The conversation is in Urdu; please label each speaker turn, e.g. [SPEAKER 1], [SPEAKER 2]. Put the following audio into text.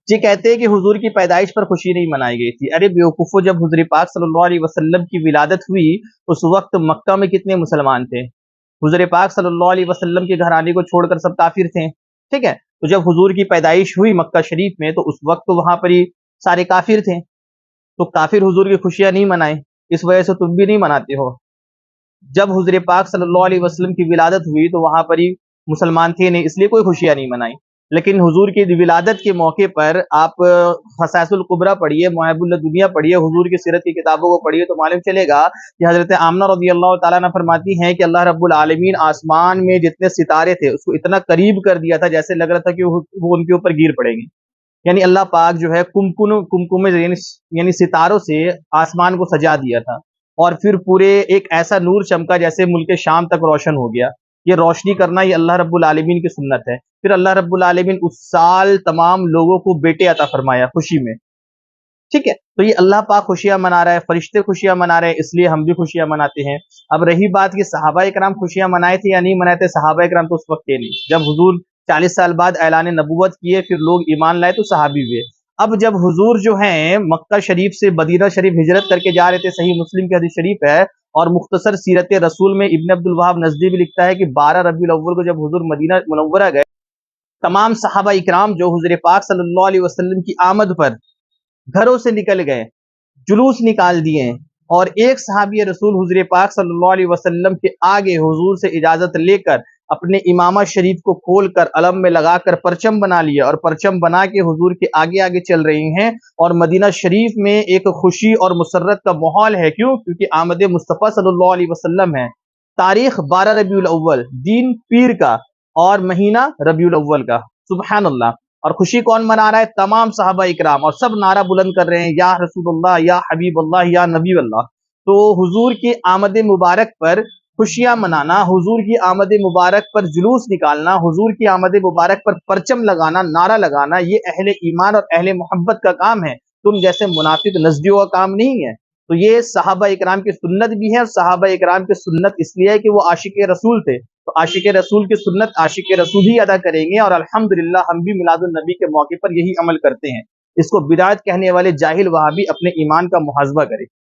[SPEAKER 1] یہ کہتے ہیں کہ حضور کی پیدائش پر خوشی نہیں منائی گئی تھی۔ ارے بیوقوفو، جب حضور پاک صلی اللہ علیہ وسلم کی ولادت ہوئی اس وقت مکہ میں کتنے مسلمان تھے؟ حضور پاک صلی اللہ علیہ وسلم کے گھرانے کو چھوڑ کر سب کافر تھے، ٹھیک ہے؟ تو جب حضور کی پیدائش ہوئی مکہ شریف میں تو اس وقت وہاں پر ہی سارے کافر تھے، تو کافر حضور کی خوشیاں نہیں منائے، اس وجہ سے تم بھی نہیں مناتے ہو۔ جب حضور پاک صلی اللہ علیہ وسلم کی ولادت ہوئی تو وہاں پر ہی مسلمان تھے نہیں، اس لیے کوئی خوشیاں نہیں منائی۔ لیکن حضور کی ولادت کے موقع پر آپ خصائص الکبریٰ پڑھیے، محب الدنیا پڑھیے، حضور کی سیرت کی کتابوں کو پڑھیے تو معلوم چلے گا کہ حضرت آمنہ رضی اللہ تعالیٰ عنہ فرماتی ہیں کہ اللہ رب العالمین آسمان میں جتنے ستارے تھے اس کو اتنا قریب کر دیا تھا جیسے لگ رہا تھا کہ وہ ان کے اوپر گر پڑیں گے۔ یعنی اللہ پاک جو ہے کمکم یعنی ستاروں سے آسمان کو سجا دیا تھا، اور پھر پورے ایک ایسا نور چمکا جیسے ملک شام تک روشن ہو گیا۔ یہ روشنی کرنا یہ اللہ رب العالمین کی سنت ہے۔ پھر اللہ رب العالمین اس سال تمام لوگوں کو بیٹے عطا فرمایا خوشی میں، ٹھیک ہے؟ تو یہ اللہ پاک خوشیاں منا رہا ہے، فرشتے خوشیاں منا رہے ہیں، اس لیے ہم بھی خوشیاں مناتے ہیں۔ اب رہی بات کہ صحابہ کرام خوشیاں منائے تھے یا نہیں منائے تھے، صحابہ کرام تو اس وقت کے نہیں، جب حضور 40 سال بعد اعلان نبوت کیے پھر لوگ ایمان لائے تو صحابی ہوئے۔ اب جب حضور جو ہیں مکہ شریف سے مدینہ شریف ہجرت کر کے جا رہے تھے، صحیح مسلم کی حدیث شریف ہے، اور مختصر سیرت رسول میں ابن عبد الوہاب نجدی بھی لکھتا ہے کہ 12 ربیع الاول کو جب حضور مدینہ منورہ گئے، تمام صحابہ اکرام جو حضور پاک صلی اللہ علیہ وسلم کی آمد پر گھروں سے نکل گئے، جلوس نکال دیے، اور ایک صحابی رسول حضور پاک صلی اللہ علیہ وسلم کے آگے حضور سے اجازت لے کر اپنے امامہ شریف کو کھول کر علم میں لگا کر پرچم بنا لیا، اور پرچم بنا کے حضور کے آگے آگے چل رہی ہیں، اور مدینہ شریف میں ایک خوشی اور مسرت کا ماحول ہے۔ کیوں؟ کیونکہ آمد مصطفیٰ صلی اللہ علیہ وسلم ہے۔ تاریخ 12 ربیع الاول، دین پیر کا، اور مہینہ ربیع الاول کا، سبحان اللہ۔ اور خوشی کون منا رہا ہے؟ تمام صحابہ اکرام، اور سب نعرہ بلند کر رہے ہیں یا رسول اللہ، یا حبیب اللہ، یا نبی اللہ۔ تو حضور کی آمد مبارک پر خوشیاں منانا، حضور کی آمد مبارک پر جلوس نکالنا، حضور کی آمد مبارک پر پرچم لگانا، نعرہ لگانا، یہ اہل ایمان اور اہل محبت کا کام ہے، تم جیسے منافق نزدیوں کا کام نہیں ہے۔ تو یہ صحابہ اکرام کی سنت بھی ہے، اور صحابہ اکرام کی سنت اس لیے ہے کہ وہ عاشق رسول تھے، تو عاشق رسول کی سنت عاشق رسول ہی ادا کریں گے، اور الحمدللہ ہم بھی میلاد النبی کے موقع پر یہی عمل کرتے ہیں۔ اس کو بدعت کہنے والے جاہل وہابی اپنے ایمان کا محاسبہ کریں۔